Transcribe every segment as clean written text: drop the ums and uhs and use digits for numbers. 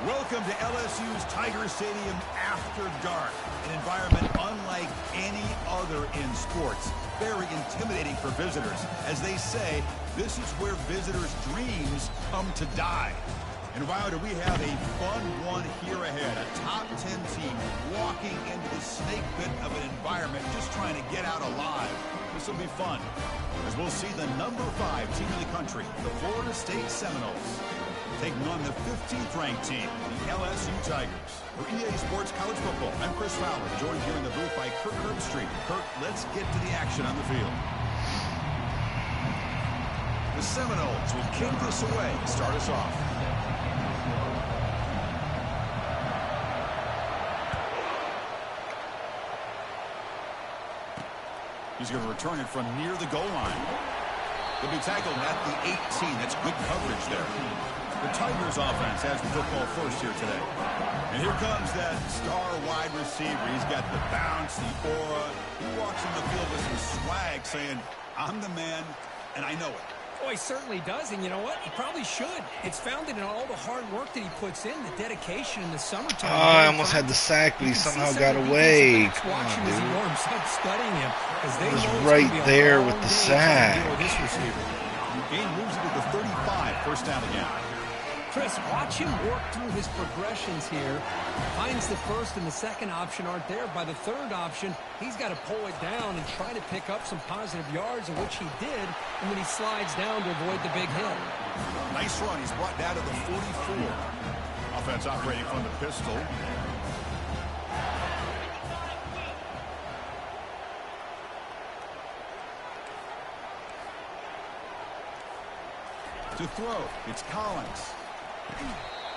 Welcome to LSU's Tiger Stadium after dark, an environment unlike any other in sports. Very intimidating for visitors. As they say, this is where visitors' dreams come to die. And wow, do we have a fun one here ahead. A top 10 team walking into the snake pit of an environment just trying to get out alive. This will be fun, as we'll see the number 5 team in the country, the Florida State Seminoles, taking on the 15th ranked team, the LSU Tigers. For EA Sports College Football, I'm Chris Fowler, joined here in the booth by Kirk Herbstreit. Kirk, let's get to the action on the field. The Seminoles will kick this away to start us off. He's going to return it from near the goal line. He'll be tackled at the 18. That's good coverage there. The Tigers offense has the football first here today. And here comes that star wide receiver. He's got the bounce, the aura. He walks in the field with some swag saying, I'm the man, and I know it. Oh, he certainly does, and you know what? He probably should. It's founded in all the hard work that he puts in, the dedication in the summertime. Oh, I almost had the sack, but he somehow got away. Come on, dude. Studying him, he was right there with the sack. Gain moves it to the 35, first down again. Chris, watch him work through his progressions here. Finds the first and the second option aren't there. By the third option, he's got to pull it down and try to pick up some positive yards, of which he did, and then he slides down to avoid the big hit. Nice run. He's brought down to the 44. Offense operating from the pistol. To throw, it's Collins.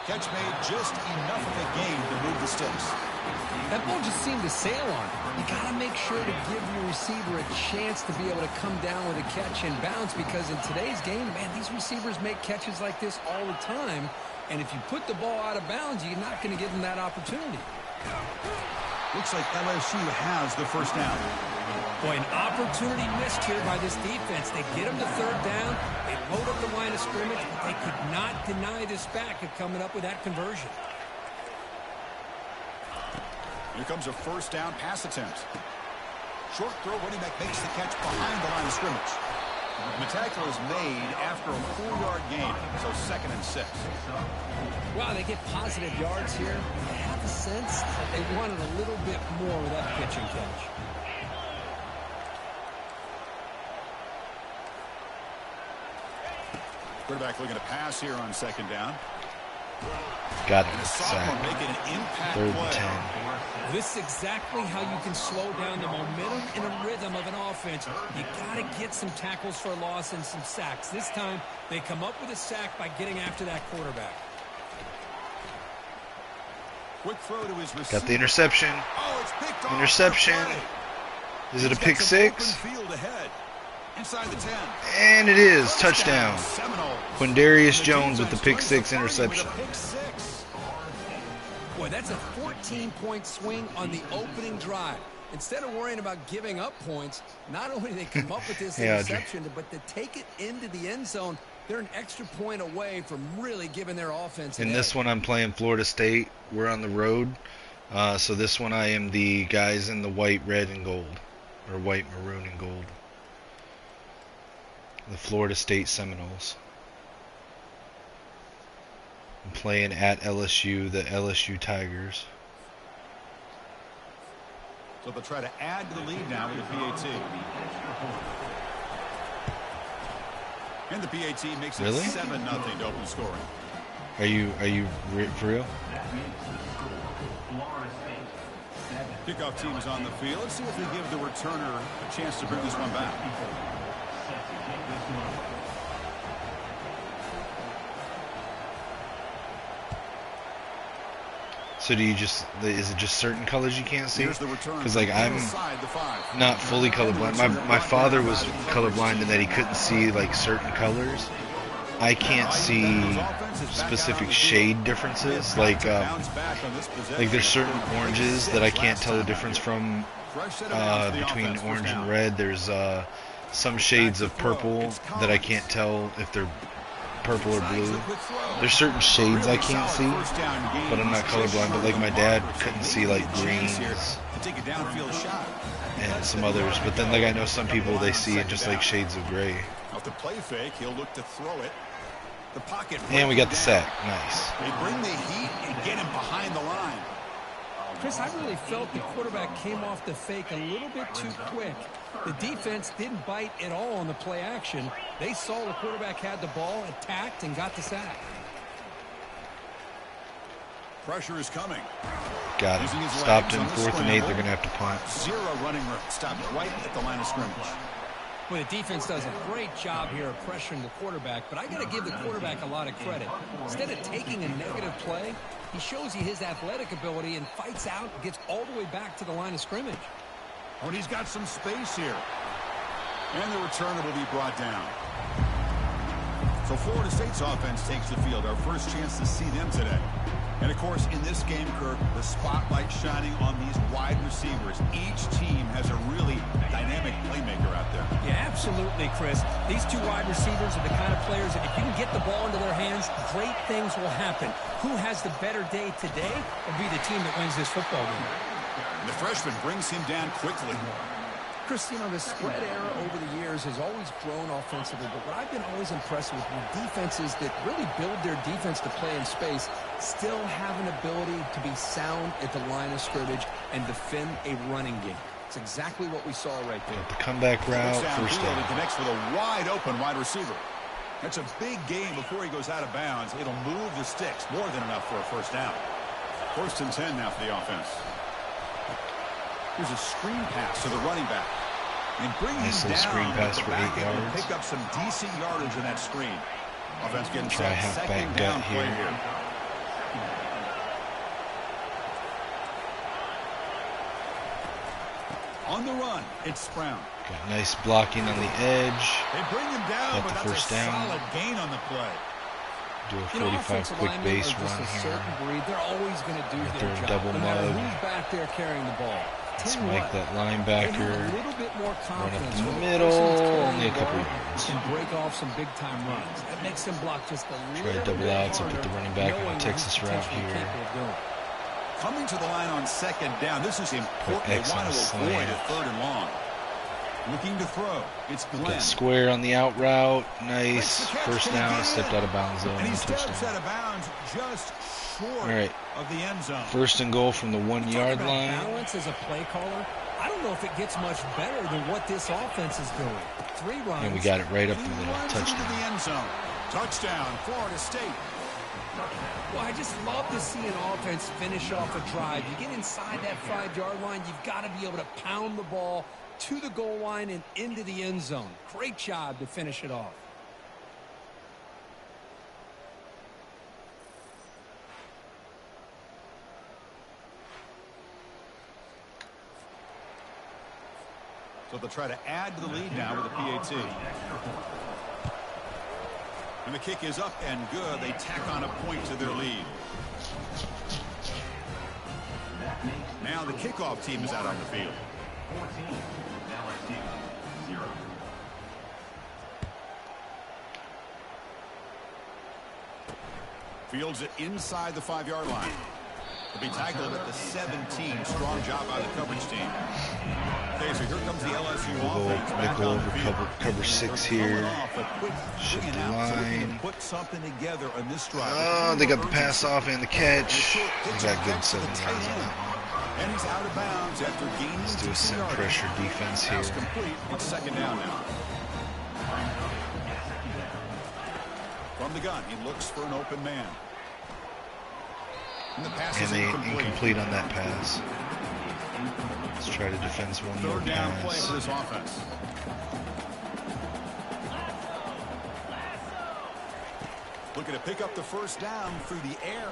Catch made, just enough of a gain to move the sticks. That ball just seemed to sail on. You got to make sure to give your receiver a chance to be able to come down with a catch and bounce, because in today's game, man, these receivers make catches like this all the time. And if you put the ball out of bounds, you're not going to give them that opportunity. Looks like LSU has the first down. Boy, an opportunity missed here by this defense. They get them to third down. They load up the line of scrimmage, but they could not deny this back of coming up with that conversion. Here comes a first down pass attempt. Short throw, running back makes the catch behind the line of scrimmage. And the tackle is made after a 4-yard gain, so 2nd and 6. Wow, they get positive yards here. I have a sense that they wanted a little bit more with that pitch and catch. Quarterback looking to pass here on 2nd down. Got it. Making an impact 3rd play. and 10. This is exactly how you can slow down the momentum and a rhythm of an offense. You got to get some tackles for loss and some sacks. This time, they come up with a sack by getting after that quarterback. Quick throw to his receiver. Got the interception. Oh, it's picked off. Interception. Is it a pick six? Inside the 10. And it is. Touchdown. Quindarius Jones with the pick 6 interception. Boy, that's a 14-point swing on the opening drive. Instead of worrying about giving up points, not only do they come up with this interception, but to take it into the end zone, they're an extra point away from really giving their offense an edge. In this one, I'm playing Florida State. We're on the road. So this one, I am the guys in the white, red, and gold. Or white, maroon, and gold. The Florida State Seminoles. I'm playing at LSU, the LSU Tigers. So they'll try to add to the lead now with the PAT. And the PAT makes it 7-0 to open scoring. Are you for real? Kickoff team is on the field. Let's see if they give the returner a chance to bring this one back. So do you just, is it just certain colors you can't see? Because like I'm not fully colorblind. My father was colorblind in that he couldn't see like certain colors. I can't see specific shade differences. Like there's certain oranges that I can't tell the difference from between orange and red. There's some shades of purple that I can't tell if they're purple or blue. There's certain shades I can't see, but I'm not colorblind. But like my dad couldn't see like greens and some others. But then like I know some people, they see it just like shades of gray. Off the play fake, he'll look to throw it. The pocket. And we got the sack. Nice. They bring the heat and get him behind the line. Chris, I really felt the quarterback came off the fake a little bit too quick. The defense didn't bite at all on the play action. They saw the quarterback had the ball, attacked, and got the sack. Pressure is coming. Got it. Stopped in 4th and 8. They're going to have to punt. Zero running room. Stopped right at the line of scrimmage. Well, the defense does a great job here of pressuring the quarterback, but I got to give the quarterback a lot of credit. Instead of taking a negative play, he shows you his athletic ability and fights out and gets all the way back to the line of scrimmage. Oh, and he's got some space here. And the returner will be brought down. So Florida State's offense takes the field. Our first chance to see them today. And, of course, in this game, Kirk, the spotlight shining on these wide receivers. Each team has a really dynamic playmaker out there. Yeah, absolutely, Chris. These two wide receivers are the kind of players that if you can get the ball into their hands, great things will happen. Who has the better day today will be the team that wins this football game. And the freshman brings him down quickly. Chris, you know, the spread era over the years has always grown offensively, but what I've been always impressed with defenses that really build their defense to play in space still have an ability to be sound at the line of scrimmage and defend a running game. It's exactly what we saw right there. The comeback route, first down. He connects with a wide open wide receiver. That's a big gain before he goes out of bounds. It'll move the sticks, more than enough for a first down. 1st and 10 now for the offense. Here's a screen pass to the running back. And bring him down screen pass for 8 yards. Pick up some decent yardage in that screen. Offense getting try halfback gut here. On the run, it's Brown. Got nice blocking on the edge. They bring him down, got the but first that's a down. solid gain on the play. Do a 45 quick base run here. They're always going to do their job. Double no matter mug. who's back there carrying the ball. Let's make that linebacker a little bit more run up confidence in the middle, only a couple yards. And break off some big time runs. That makes them block just a little Try double outs. I'll put the running back on the Texas route here. Coming to the line on 2nd down. This is important. They want to avoid a 3rd and long. Looking to throw. It's Glenn. Got square on the out route. Nice. First down. Stepped out of bounds though. And he steps out of bounds just short of the end zone. 1st and goal from the 1 yard line. Balance as a play caller. I don't know if it gets much better than what this offense is doing. 3 runs. And we got it right up the middle. Touchdown. The end zone. Touchdown, Florida State. Well, I just love to see an offense finish off a drive. You get inside that 5 yard line, you've got to be able to pound the ball to the goal line and into the end zone. Great job to finish it off. So they'll try to add to the lead now with a PAT. And the kick is up and good. They tack on a point to their lead. Now the kickoff team is out on the field. 14, LSU, 0. Fields it inside the 5 yard line. He'll be tackled at the 17. Strong job by the coverage team. Okay, so here comes the LSU offense. Nickel over cover 6 here. Shift the line. Put something together on this drive. Oh, they got the pass off and the catch. They got good 7 yards on that one. And he's out of bounds after gaining. Let's do a sim pressure defense here. Pass complete. It's 2nd down now. From the gun, he looks for an open man. And the pass is incomplete on that pass. Let's try to defend one more 3rd down play pass. for this offense. Looking to pick up the 1st down through the air.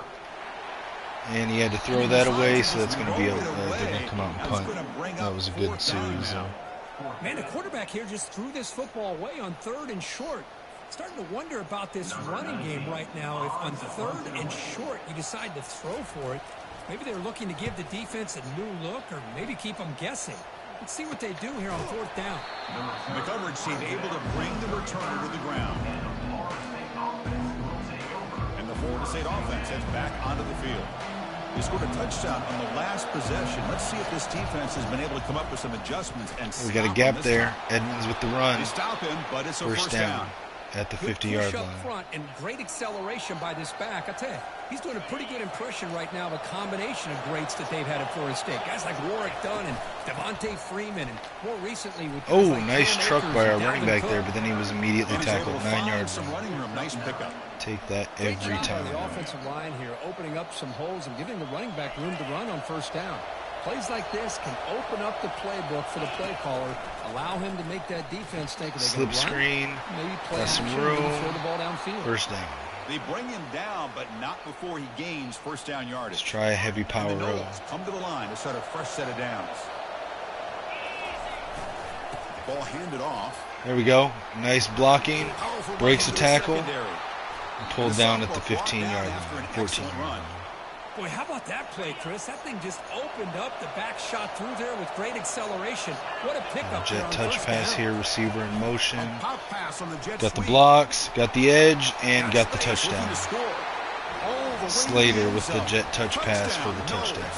And he had to throw that away, so that's going to be they're going to come out and punt. That was a good series. Man, the quarterback here just threw this football away on 3rd and short. Starting to wonder about this running game right now. If on 3rd and short you decide to throw for it, maybe they're looking to give the defense a new look or maybe keep them guessing. Let's see what they do here on 4th down. The coverage team able to bring the returner to the ground. And the Florida State offense heads back onto the field. They scored a touchdown on the last possession. Let's see if this defense has been able to come up with some adjustments. And we got a gap there. Edmonds with the run. They stop him, but it's a first down. At the 50-yard line. Up front and great acceleration by this back. I tell you, he's doing a pretty good impression right now of a combination of greats that they've had at Florida State. Guys like Warwick Dunn and Devontae Freeman, and more recently with nice truck by our running back there, but then he was immediately tackled 9-yard line. Nice pickup. Take that every time. The offensive line here opening up some holes and giving the running back room to run on first down. Plays like this can open up the playbook for the play caller, allow him to make that defense think they slip screen, maybe play some room, throw the ball downfield. First down. They bring him down, but not before he gains first down yardage. Let's try a heavy power roll. Come to the line to start a fresh set of downs. Ball handed off. There we go. Nice blocking. Breaks a tackle. And pulled down at the 15-yard line, 14-yard line. Boy, how about that play, Chris? That thing just opened up. The back shot through there with great acceleration. What a pickup. Jet touch pass here, receiver in motion. Got the blocks, got the edge, and got the touchdown. Slater with the jet touch pass for the touchdown.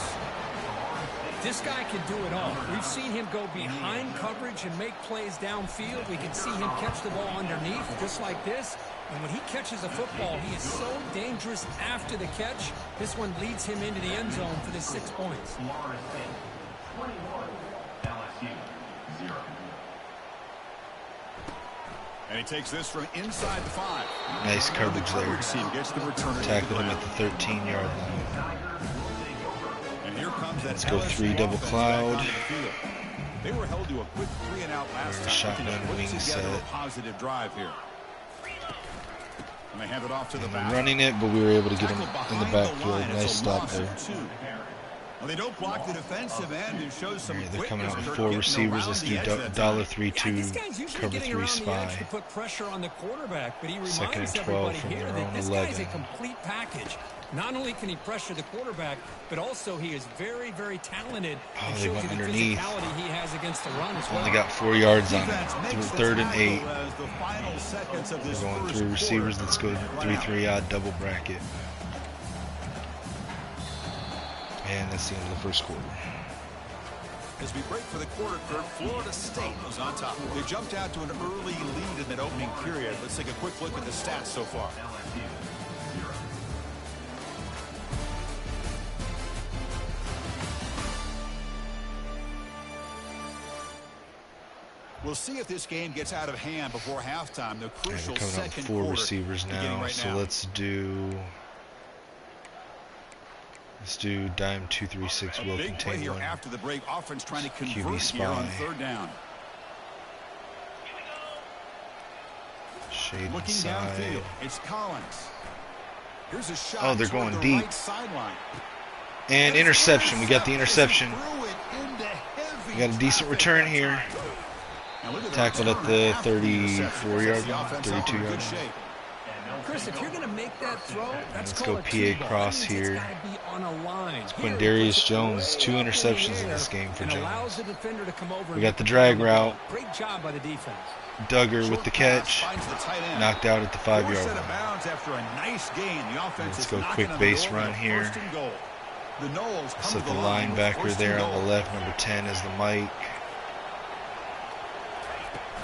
This guy can do it all. We've seen him go behind coverage and make plays downfield. We can see him catch the ball underneath, just like this. And when he catches a football, he is so dangerous after the catch. This one leads him into the end zone for the 6 points. And he takes this from inside the 5. Nice coverage there. Gets the returner. Tackle him at the 13-yard line. And here comes that. Let's go 3 double cloud. They were held to a quick 3-and-out last time. Shotgun wing set. A positive drive here. And they hand it off to the back. Running it, but we were able to get him in the backfield. Nice stop there. Well, they don't block the defensive end and show some they're coming out with 4 receivers. Let's do $3-2 cover 3 spy. To put pressure on the quarterback, but he reminds 2nd and 12 everybody from here their that own this 11. guy's a complete package. Not only can he pressure the quarterback, but also he is very, very talented. Oh, they went underneath. He has against the run as well. Only got 4 yards on it. 3rd and 8. We're going 3 receivers. Let's go 3-3 double bracket. And that's the end of the first quarter. As we break for the quarter, Florida State was on top. They jumped out to an early lead in that opening period. Let's take a quick look at the stats so far. We'll see if this game gets out of hand before halftime. The crucial coming out with 4 receivers now. So let's do dime 2-3-6 will contain one. After the break, offense trying to convert QB spy. Here on 3rd down. Shade looking inside. Downfield. It's Collins. Here's a shot. Oh, they're going deep. Right and interception. We got the interception. We got a decent return here. Tackled at the 34-yard line, 32-yard line. Chris, if you're going to make that throw, let's go PA cross here. It's Quindarius Jones. 2 interceptions in this game for Jones. We got the drag route. Great job by the defense. Duggar with the catch. Knocked out at the 5-yard line. Let's go quick base run here. Set the linebacker there on the left. Number 10 is the mic.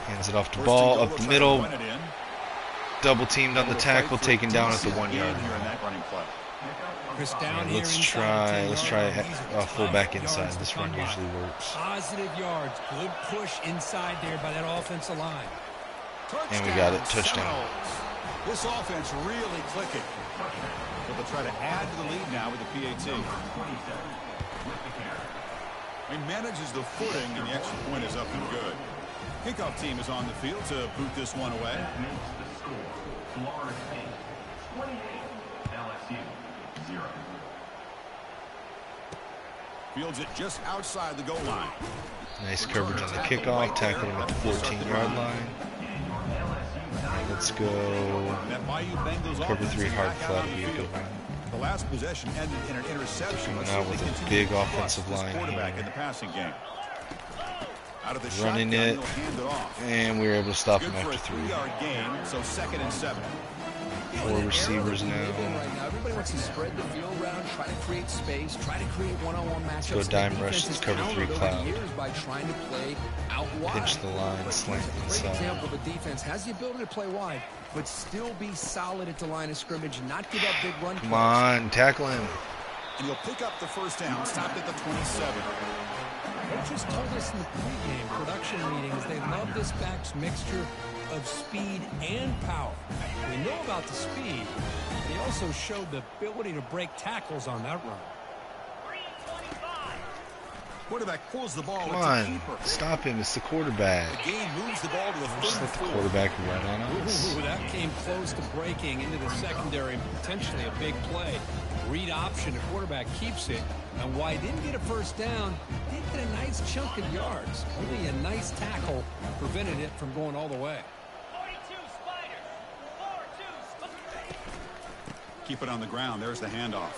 Hands it off to Ball up the middle. Double teamed on the tackle, taken down at the 1-yard line. Let's try a fullback inside. This run usually works. Positive yards, good push inside there by that offensive line. And we got it, touchdown. This offense really clicking. But they'll try to add to the lead now with the PAT. He manages the footing, and the extra point is up and good. Kickoff team is on the field to boot this one away. Florida State 28, LSU 0. Fields it just outside the goal line. Nice coverage on the kickoff. Tackled him at the 14-yard line. Let's go cover 3 hard flat. Be a good one. The last possession ended in an interception. Coming out with a big offensive line here. In the passing game. Running it, and we were able to stop him after 3. 3-yard gain, so 2nd and 7. 4 receivers now. Everybody wants to spread the field around, try to create space, try to create one-on-one matchups. Go dime rush to cover 3 cloud. By trying to play out wide. Pinch the line, slant inside. Great example of a defense has the ability to play wide, but still be solid at the line of scrimmage, not give up big run. Come on, tackle him. And he'll pick up the first down, stopped at the 27. Coaches told us in the pregame production meetings they love this back's mixture of speed and power. We know about the speed, but he also showed the ability to break tackles on that run. Quarterback pulls the ball. Come on, stop him. It's the quarterback. The game moves the ball to the Just let the quarterback run on us. Ooh, that came close to breaking into the secondary, potentially a big play. Read option, the quarterback keeps it, and while he didn't get a first down, did get a nice chunk of yards. Only a nice tackle prevented it from going all the way. 42 Spiders. 42. Keep it on the ground. There's the handoff.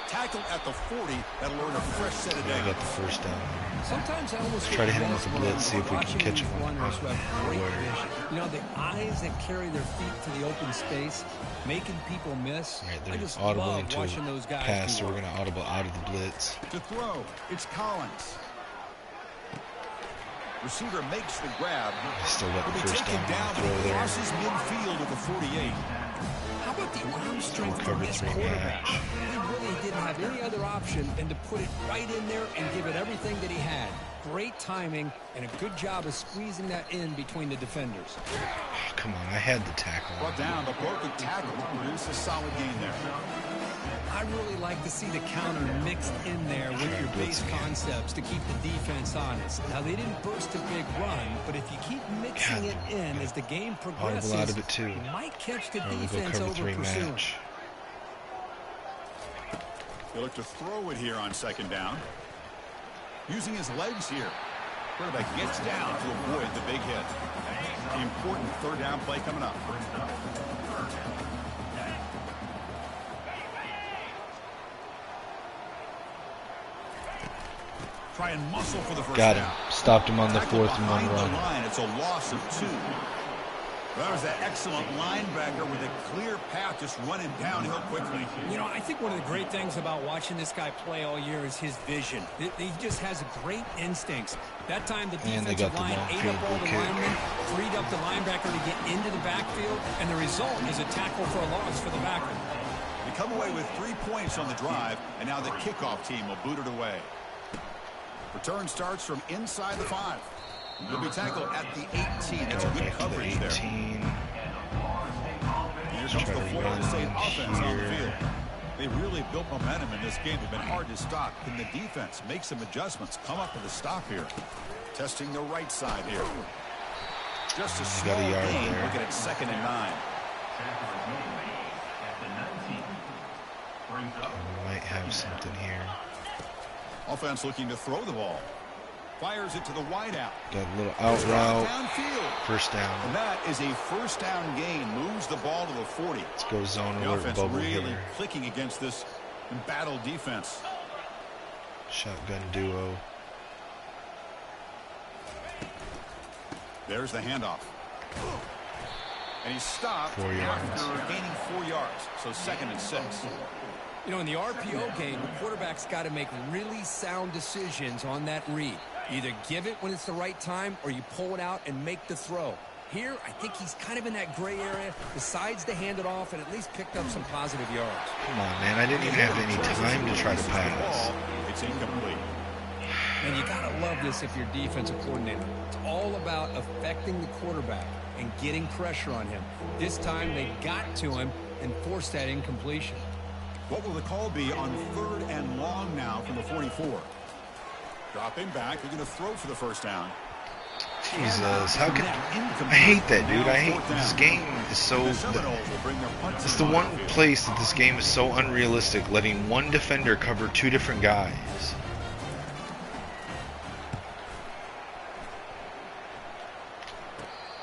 Tackle at the 40. That'll earn a fresh set of I downs. got the first down. Sometimes I almost Try to hit him with a blitz, see if we can catch him on runners who have great where. vision. You know, the eyes that carry their feet to the open space, making people miss. Right, I they're just audible love into watching those guys pass, do so we're work. going to audible out of the blitz. To throw, it's Collins. Receiver makes the grab. I still got He'll the be first taken down down on the throw and there. crosses midfield at the 48. How about the arm strength Cover from this 3 quarterback? match. He really didn't have any other option than to put it right in there and give it everything that he had. Great timing and a good job of squeezing that in between the defenders. Oh, come on, I had the tackle. Brought down, but broken tackle to produce a solid gain there. I really like to see the counter mixed in there with your base concepts to keep the defense honest. Now, they didn't burst a big run, but if you keep mixing it in as the game progresses, Audible out of it too. you might catch the We'll go defense cover over 3 pursuing. match. They look to throw it here on second down. Using his legs here. Quarterback gets down to avoid the big hit. The important third down play coming up. Try and muscle for the first Got him. down. Stopped him on the Tackle 4th and 1 behind the run. line. It's a loss of 2. That was that excellent linebacker with a clear path, just running downhill quickly. You know, I think one of the great things about watching this guy play all year is his vision. He just has great instincts. That time the And they defensive got the line long ate field up all goal the kick. linemen, freed up the linebacker to get into the backfield, and the result is a tackle for a loss for the backer. They come away with 3 points on the drive, and now the kickoff team will boot it away. Return starts from inside the 5. He'll be tackled at the 18. That's a good Back to the coverage there. 18. Here Try comes the to Florida run State offense on the here. field. They really built momentum in this game. They've been hard to stop. Can the defense make some adjustments? Come up with a stop here. Testing the right side here. Just a small got a yard gain. there. Looking at 2nd and 9. We might have something here. Offense looking to throw the ball. Fires it to the wideout. Got a little out route. Downfield. First And down. that is a first down gain. Moves the ball to the 40. Let's go zone The alert offense bubble really here. clicking against this embattled defense. Shotgun duo. There's the handoff. And he's stopped 4 yards. after gaining 4 yards. So 2nd and 6. You know, in the RPO game, the quarterback's got to make really sound decisions on that read. Either give it when it's the right time or you pull it out and make the throw. Here, I think he's kind of in that gray area, decides to hand it off and at least picked up some positive yards. Come on, man. I didn't even have any time to try to pass. It's incomplete. And you got to love this if you're defensive coordinator. It's all about affecting the quarterback and getting pressure on him. This time they got to him and forced that incompletion. What will the call be on 3rd and long now from the 44? Dropping back. They're going to throw for the first down. Jesus, how can I hate that, dude? I hate this game is so. The Seminoles will bring their punts It's the in one on the field. place that this game is so unrealistic, letting one defender cover 2 different guys.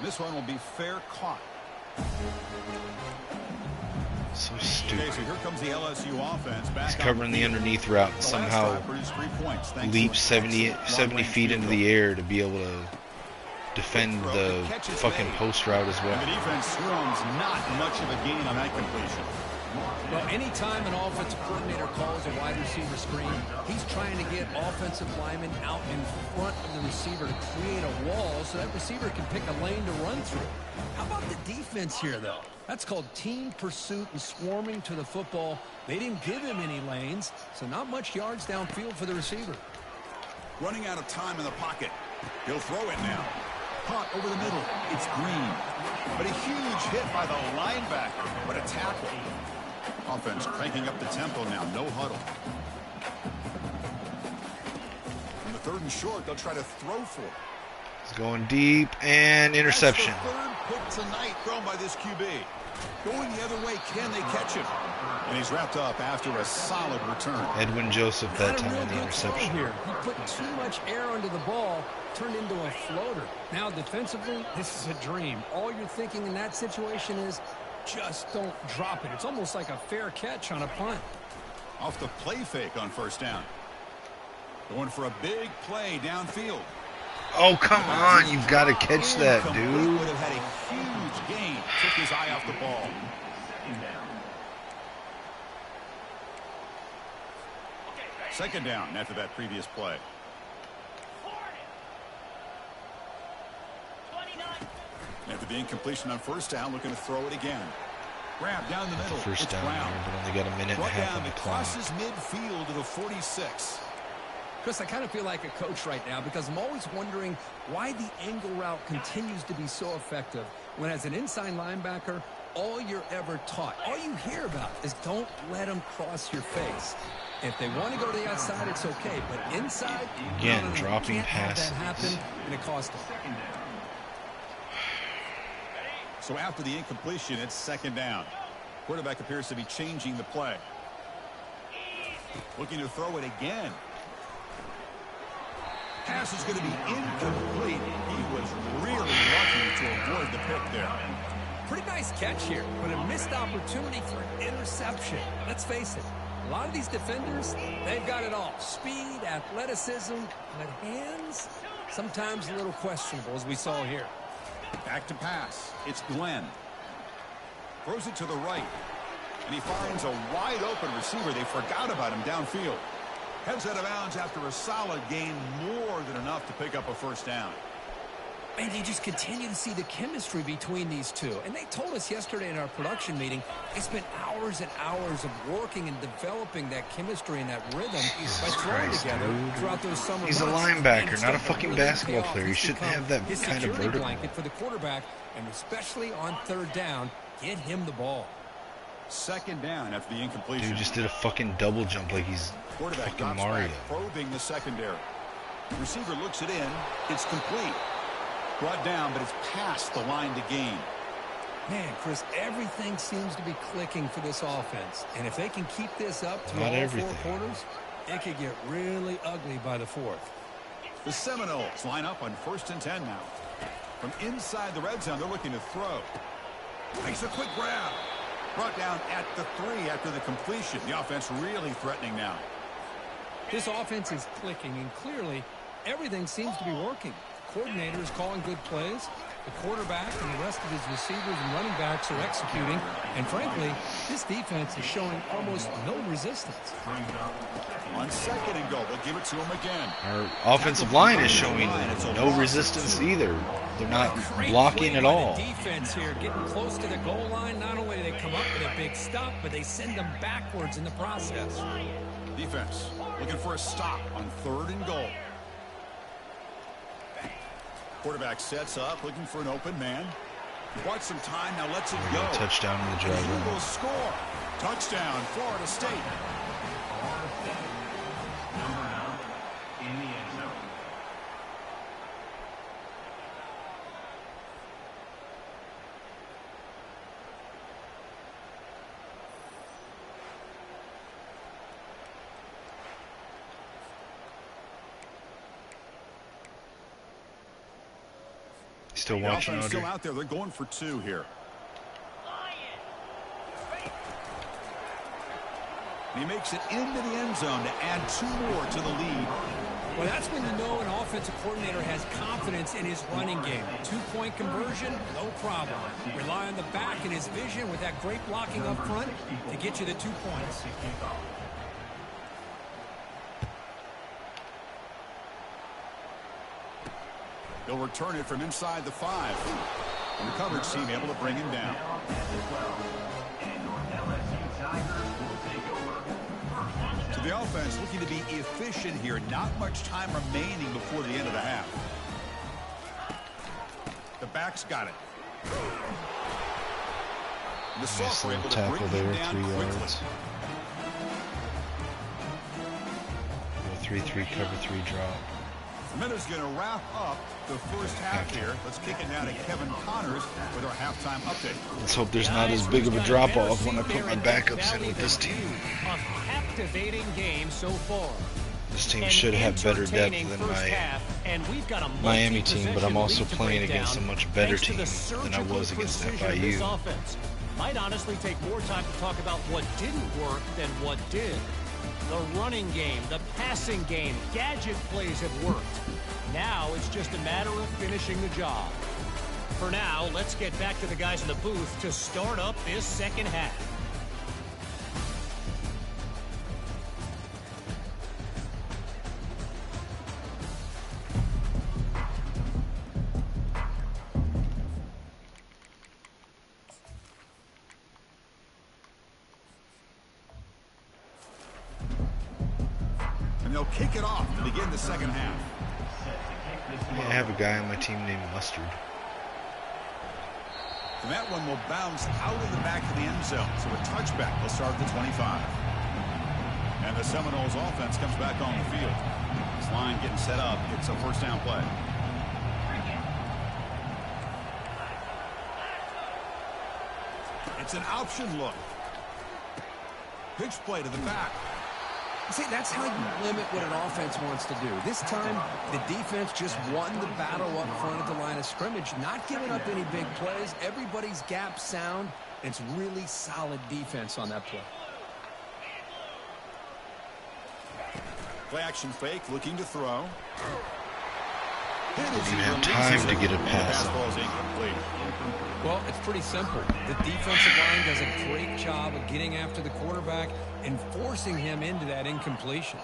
This one will be fair caught. So Okay, stupid. so here comes the LSU offense. Back He's covering the underneath route and somehow leaps 70 feet into the air to be able to defend the fucking post route as well. And the defense swarms not much of a gain on that completion. Well, anytime an offensive coordinator calls a wide receiver screen, he's trying to get offensive linemen out in front of the receiver to create a wall so that receiver can pick a lane to run through. How about the defense here, though? That's called team pursuit and swarming to the football. They didn't give him any lanes, so not much yards downfield for the receiver. Running out of time in the pocket. He'll throw it now. Caught over the middle. It's Green. But a huge hit by the linebacker. What a tackle. Offense cranking up the tempo now. No huddle. On the 3rd and short, they'll try to throw for it. He's going deep and interception. That's the 3rd pick tonight thrown by this QB. Going the other way, can they catch him? And he's wrapped up after a solid return. Edwin Joseph that time in the interception. Here. He put too much air under the ball, turned into a floater. Now defensively, this is a dream. All you're thinking in that situation is just don't drop it. It's almost like a fair catch on a punt. Off the play fake on 1st down. Going for a big play downfield. Oh, come on. You've got to catch that, dude. Would have had a huge gain. Took his eye off the ball. 2nd down after that previous play. After the incompletion on 1st down, looking to throw it again. Grab down the middle. First down here, but only got a minute and a half on the clock. Crosses midfield to the 46. Chris, I kind of feel like a coach right now because I'm always wondering why the angle route continues to be so effective when as an inside linebacker, all you're ever taught, all you hear about is don't let them cross your face. If they want to go to the outside, it's okay. But inside, again, no, dropping passes. That happen, and it cost them. So after the incompletion, it's 2nd down. Quarterback appears to be changing the play. Looking to throw it again. Pass is going to be incomplete. He was really lucky to avoid the pick there. Pretty nice catch here, but a missed opportunity for an interception. Let's face it, a lot of these defenders, they've got it all. Speed, athleticism, but hands, sometimes a little questionable, as we saw here. Back to pass. It's Glenn. Throws it to the right. And he finds a wide open receiver. They forgot about him downfield. Heads out of bounds after a solid gain, more than enough to pick up a 1st down. And you just continue to see the chemistry between these two. And they told us yesterday in our production meeting, they spent hours and hours of working and developing that chemistry and that rhythm by throwing together throughout those summer months. He's a linebacker, not a fucking basketball player. He shouldn't have that kind of vertical. Blanket for the quarterback, and especially on 3rd down, get him the ball. 2nd down after the incompletion. Dude just did a fucking double jump like he's fucking Mario. Back, probing the secondary. The receiver looks it in. It's complete. Brought down, but it's past the line to gain. Man, Chris, everything seems to be clicking for this offense. And if they can keep this up through all 4 quarters, it could get really ugly by the 4th. The Seminoles line up on 1st and 10 now. From inside the red zone, they're looking to throw. Makes a quick grab. Brought down at the 3 after the completion. The offense really threatening now. This offense is clicking, and clearly everything seems to be working. The coordinator is calling good plays. The quarterback and the rest of his receivers and running backs are executing. And frankly, this defense is showing almost no resistance. On 2nd and goal, they'll give it to him again. Our offensive line is showing no resistance either. They're not blocking at all. Defense here, getting close to the goal line. Not only do they come up with a big stop, but they send them backwards in the process. Defense looking for a stop on 3rd and goal. Quarterback sets up, looking for an open man. Quite some time, now lets it go. Touchdown in the drive. The Eagles score. Touchdown, Florida State. In the end zone. Still watching Audrey. Still out there. They're going for 2 here. He makes it into the end zone to add 2 more to the lead. Well, that's when you know an offensive coordinator has confidence in his running game. 2-point conversion, no problem. Rely on the back and his vision with that great blocking up front to get you the 2 points. He'll return it from inside the 5. And the coverage team able to bring him down. So the offense looking to be efficient here. Not much time remaining before the end of the half. The back's got it. The sophomore able to bring him down quickly. 3-3 cover 3 drop. Seminoles going to wrap up the first half here. Let's kick it now to Kevin Connors with our halftime update. Let's hope there's not as big of a drop off when I put my backups in with this team. A captivating game so far. This team should have better depth than my Miami team, but I'm also playing against a much better team than I was against FIU. Might honestly take more time to talk about what didn't work than what did. The running game, the passing game, gadget plays have worked. Now it's just a matter of finishing the job. For now, let's get back to the guys in the booth to start up this second half. And they'll kick it off to begin the second half. Yeah, I have a guy on my team named Mustard. And that one will bounce out of the back of the end zone. So a touchback. They'll start at the 25. And the Seminoles offense comes back on the field. This line getting set up. It's a first down play. It's an option look. Pitch play to the back. See, that's how you limit what an offense wants to do. This time, the defense just won the battle up front at the line of scrimmage, not giving up any big plays. Everybody's gap sound. It's really solid defense on that play. Play action fake, looking to throw. Didn't have time to get a pass on. Well, it's pretty simple. The defensive line does a great job of getting after the quarterback and forcing him into that incompletion.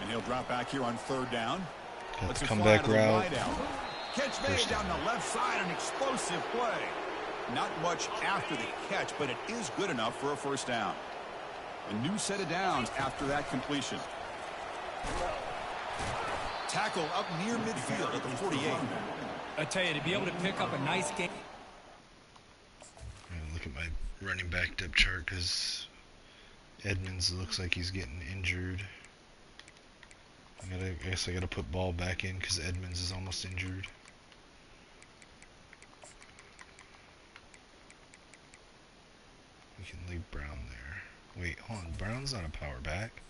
And he'll drop back here on third down. Got the comeback route. Catch made down the left side, an explosive play. Not much after the catch, but it is good enough for a first down. A new set of downs after that completion. Tackle up near midfield at the 48. I tell you, to be able to pick up a nice game. Look at my running back depth chart because Edmonds looks like he's getting injured. I guess I gotta put Ball back in because Edmonds is almost injured. We can leave Brown there. Wait, hold on. Brown's not a power back.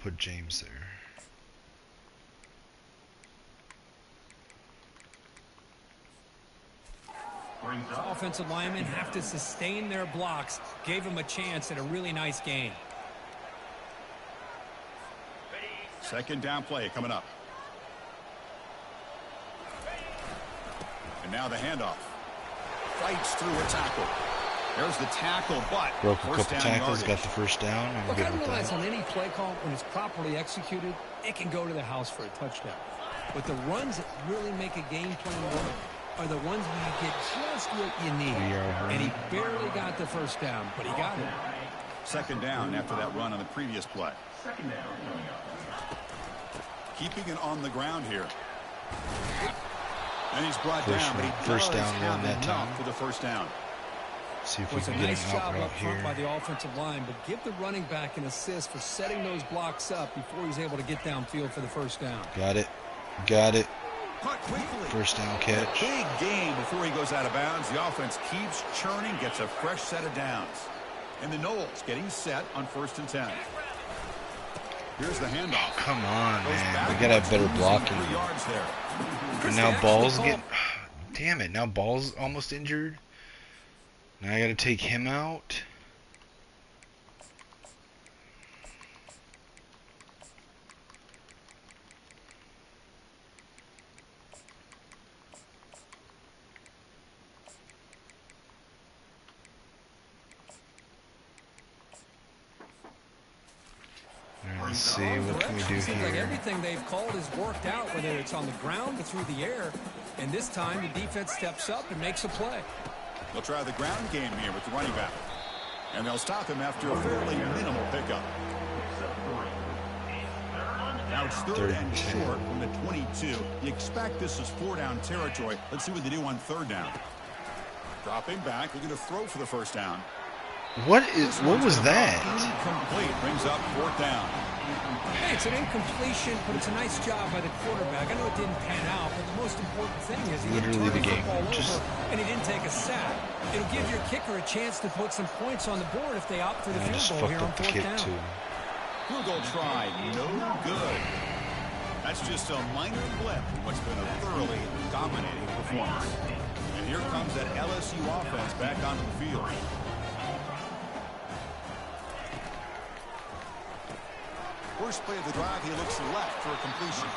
Put James there. Offensive linemen have to sustain their blocks. Gave them a chance at a really nice game. Second down play coming up. And now the handoff. Fights through a tackle. There's the tackle, but broke a couple tackles, got the first down. Look, I realize on any play call, when it's properly executed, it can go to the house for a touchdown. But the runs that really make a game plan work are the ones where you get just what you need. And he barely got the first down, but he got it. Second down after that run on the previous play. Second down coming up. Keeping it on the ground here. And he's brought down, but he first does down have that time enough for the first down. See if we It's a can get nice him out job right up front here. by the offensive line, but give the running back an assist for setting those blocks up before he's able to get downfield for the first down. Got it. Got it. Caught quickly. First down catch. Big game before he goes out of bounds. The offense keeps churning, gets a fresh set of downs. And the Noles getting set on 1st and 10. Here's the handoff. Come on, man. We gotta have better blocking. 3 yards there. And now Ball's getting... Damn it. Now Ball's almost injured. Now I gotta take him out. see. What can we do Seems like here? everything they've called has worked out, whether it's on the ground or through the air. And this time, the defense steps up and makes a play. They'll try the ground game here with the running back. And they'll stop him after a fairly minimal pickup. Now it's third and short from the 22. You expect this is 4-down territory. Let's see what they do on third down. Dropping back, looking to throw for the first down. What was that? Incomplete, brings up fourth down. Hey, it's an incompletion, but it's a nice job by the quarterback. I know it didn't pan out, but the most important thing is he didn't turn the football over, and he didn't take a sack. It'll give your kicker a chance to put some points on the board if they opt for the field goal here on fourth down. Field goal try, no good. That's just a minor blip in what's been a thoroughly dominating performance. And here comes that LSU offense back onto the field. First play of the drive, he looks left for a completion.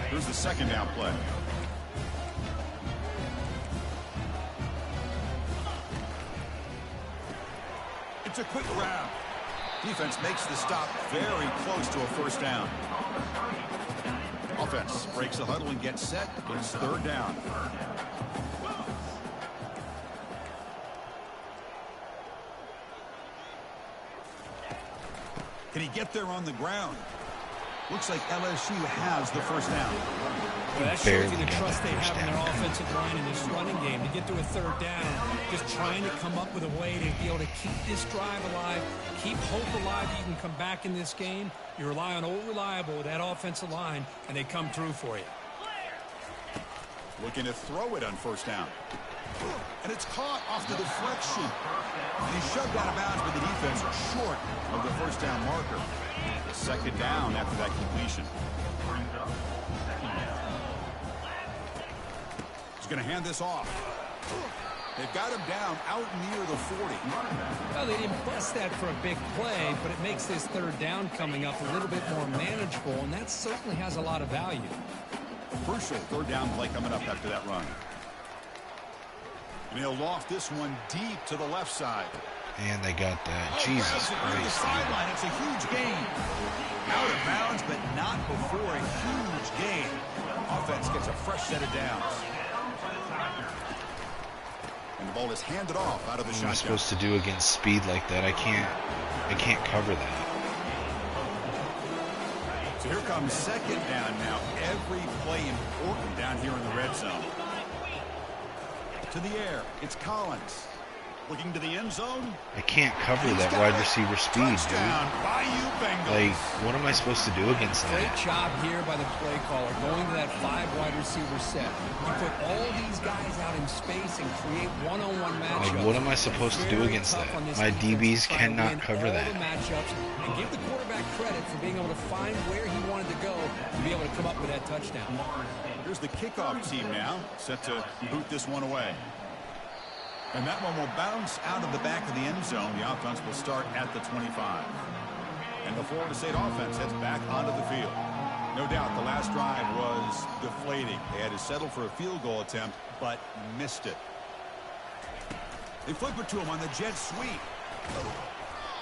Here's the second down play. It's a quick grab. Defense makes the stop very close to a first down. Offense breaks the huddle and gets set. It's third down. Can he get there on the ground? Looks like LSU has the first down. Well, that shows you the trust they have in their offensive line in this running game to get to a third down. Just trying to come up with a way to be able to keep this drive alive, keep hope alive that you can come back in this game. You rely on old reliable with that offensive line, and they come through for you. Looking to throw it on first down. And it's caught off the deflection. And he's shoved out of bounds, but the defense is short of the first down marker. Second down after that completion. He's going to hand this off. They've got him down out near the 40. Well, they didn't bust that for a big play, but it makes this third down coming up a little bit more manageable, and that certainly has a lot of value. Crucial third down play coming up after that run. And he'll loft this one deep to the left side. And they got that. Jesus Christ. Sideline. It's a huge gain. Out of bounds, but not before a huge gain. Offense gets a fresh set of downs. And the ball is handed off out of the shotgun. What am I supposed to do against speed like that? I can't cover that. So here comes second down now. Every play important down here in the red zone. To the air, it's Collins. Looking to the end zone. I can't cover that wide receiver speed, dude. Like, what am I supposed to do against that? Great job here by the play caller, going to that 5 wide receiver set. You put all these guys out in space and create one-on-one matchups. Like, what am I supposed to do against that? My DBs cannot cover that. Matchups and give the quarterback credit for being able to find where he wanted to go and be able to come up with that touchdown. Here's the kickoff team now, set to boot this one away. And that one will bounce out of the back of the end zone. The offense will start at the 25. And the Florida State offense heads back onto the field. No doubt the last drive was deflating. They had to settle for a field goal attempt, but missed it. They flip it to him on the jet sweep.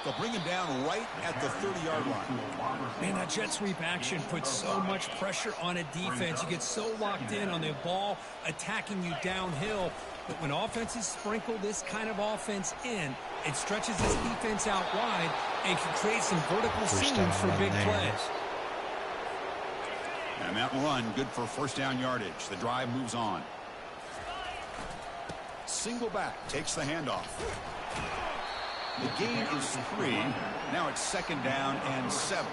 They'll bring him down right at the 30-yard line. Man, that jet sweep action puts so much pressure on a defense. You get so locked in on the ball attacking you downhill. But when offenses sprinkle this kind of offense in, it stretches this defense out wide and can create some vertical seams for big plays. And that run, good for first down yardage. The drive moves on. Single back, takes the handoff. The gain is 3. Now it's second down and 7.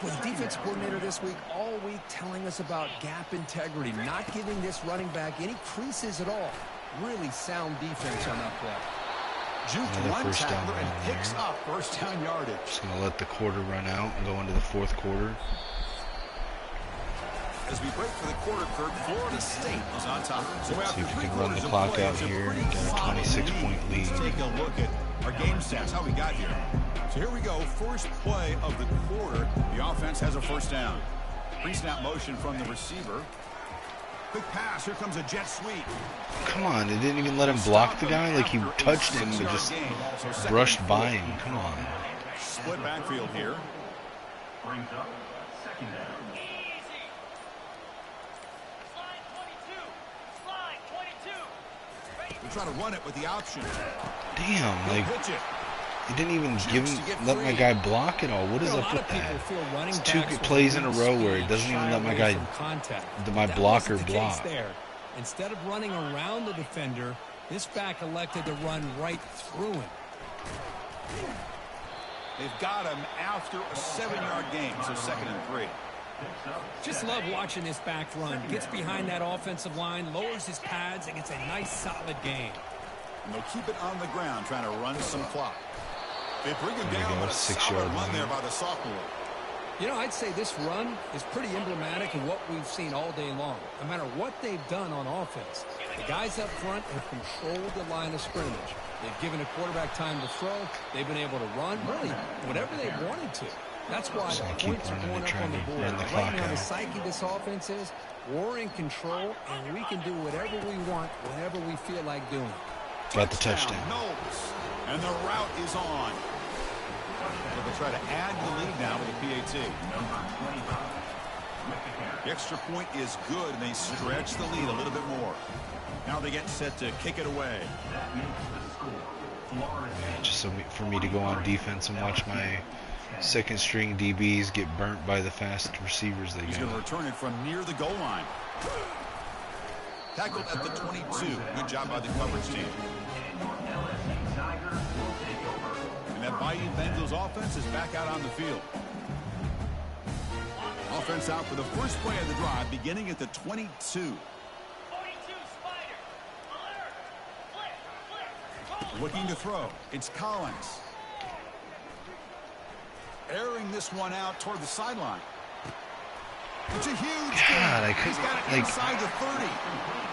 With the defense coordinator this week, all week telling us about gap integrity, not giving this running back any creases at all. Really sound defense on that play. Juked one tackler and picks up first down yardage. Just going to let the quarter run out and go into the fourth quarter. As we break for the quarter, Kirk, Florida State is on top. So see if we can run the clock out here. Got a 26-point lead. Let's take a look at our game stats, how we got here. So here we go, first play of the quarter. The offense has a first down. Pre-snap motion from the receiver. Quick pass. Here comes a jet sweep. Come on, it didn't even let him block the guy. Like he touched him, but just brushed by him. Come on. Split backfield here. Brings up second down. They try to run it with the option. Damn, like he didn't even let my guy block at all. What is up with that? It's 2 plays in a row where it doesn't even let my blocker block. Instead of running around the defender, this back elected to run right through him. They've got him after a 7-yard gain, so 2nd and 3. Just love watching this back run. Gets behind that offensive line, lowers his pads, and gets a nice solid gain. And they'll keep it on the ground, trying to run some clock. They bring him down with a 6-yard run there by the sophomore. You know, I'd say this run is pretty emblematic of what we've seen all day long. No matter what they've done on offense, the guys up front have controlled the line of scrimmage. They've given a quarterback time to throw. They've been able to run, really, whatever they wanted to. That's why points are going up on the board. Right now, the psyche of this offense is we're in control, and we can do whatever we want, whenever we feel like doing. Got the touchdown. And the route is on. They'll try to add the lead now with the PAT. The extra point is good, and they stretch the lead a little bit more. Now they get set to kick it away. Just so for me to go on defense and watch my second string DBs get burnt by the fast receivers they got. He's going to return it from near the goal line. Tackled at the 22. Good job by the coverage team. And that Mighty Bengals offense is back out on the field. Offense out for the first play of the drive, beginning at the 22. Looking to throw. It's Collins. Airing this one out toward the sideline. It's a huge God, I He's got it couldn't, inside the 30.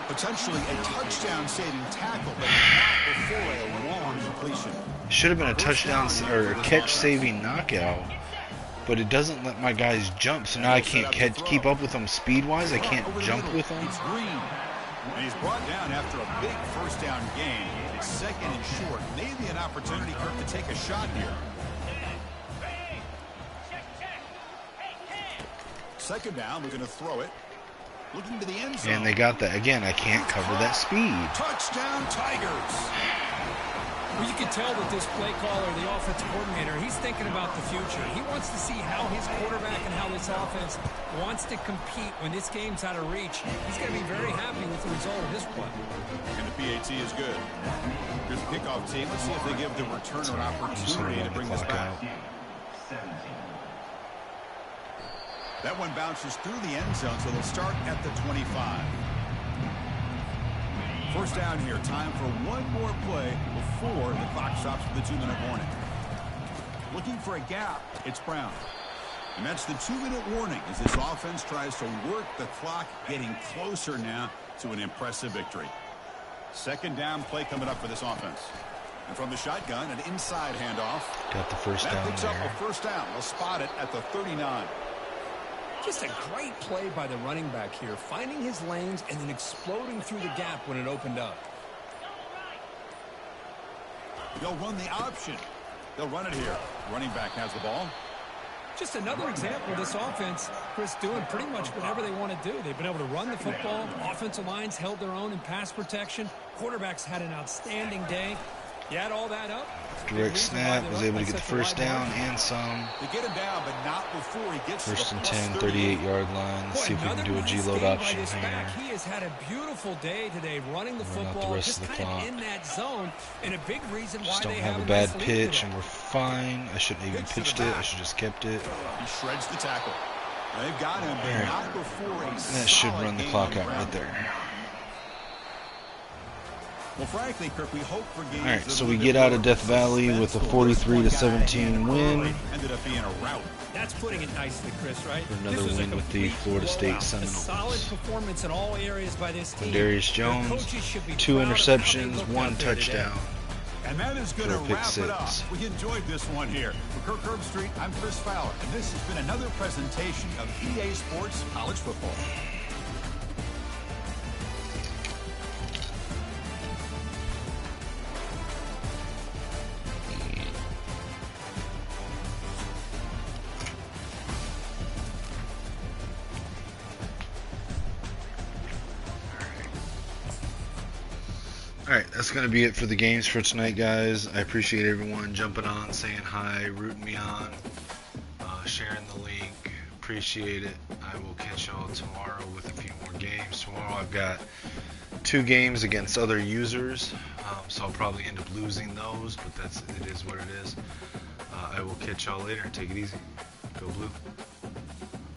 Potentially a touchdown-saving tackle, but not before a long completion. Should have been a touchdown or a catch-saving knockout, but it doesn't let my guys jump, so now I can't keep up with them speed-wise. I can't jump with them. It's Green. And he's brought down after a big first down gain. It's 2nd and short. Maybe an opportunity for him to take a shot here. 2nd down, we're going to throw it. Looking to the end zone. And they got that. Again, I can't cover that speed. Touchdown, Tigers. Well, you can tell that this play caller, the offensive coordinator, he's thinking about the future. He wants to see how his quarterback and how this offense wants to compete when this game's out of reach. He's going to be very happy with the result of this play. And the PAT is good. Here's the kickoff team. Let's see if they give the returner an opportunity to bring this back. That one bounces through the end zone, so they'll start at the 25. First down here. Time for one more play before the clock stops for the 2-minute warning. Looking for a gap. It's Brown. And that's the 2-minute warning as this offense tries to work the clock, getting closer now to an impressive victory. 2nd down play coming up for this offense. And from the shotgun, an inside handoff. Got the first down there. That picks up a first down. They'll spot it at the 39. Just a great play by the running back here, finding his lanes and then exploding through the gap when it opened up. They'll run the option. They'll run it here. Running back has the ball. Just another example of this offense, Chris, doing pretty much whatever they want to do. They've been able to run the football. Offensive lines held their own in pass protection. Quarterbacks had an outstanding day. You add all that up. Direct snap, was able to get the first down and some. They get him down, but not before he gets First to the and 10, 38-yard line. Let's see if we can do a G-load option here. He has had a beautiful day today running the football, just kind of in that zone, and a big reason why just don't they have a bad pitch, and we're fine. I shouldn't have even pitched it. I should just kept it. He shreds the tackle. They've got him, but not before a that should run the clock out right there. Well, frankly, Kirk, we hope for games. All right, so we get out of Death Valley with a 43-17 win. Ended up being a rout. That's putting it nicely, Chris, right? For another win with the Florida State Seminoles. A solid performance in all areas by this team. Darius Jones, 2 interceptions, 1 touchdown. And that is going to wrap it up. We enjoyed this one here. For Kirk Herbstreit, I'm Chris Fowler, and this has been another presentation of EA Sports College Football. Alright, that's going to be it for the games for tonight, guys. I appreciate everyone jumping on, saying hi, rooting me on, sharing the link. Appreciate it. I will catch y'all tomorrow with a few more games. Tomorrow I've got 2 games against other users, so I'll probably end up losing those, but it is what it is. I will catch y'all later. Take it easy. Go Blue.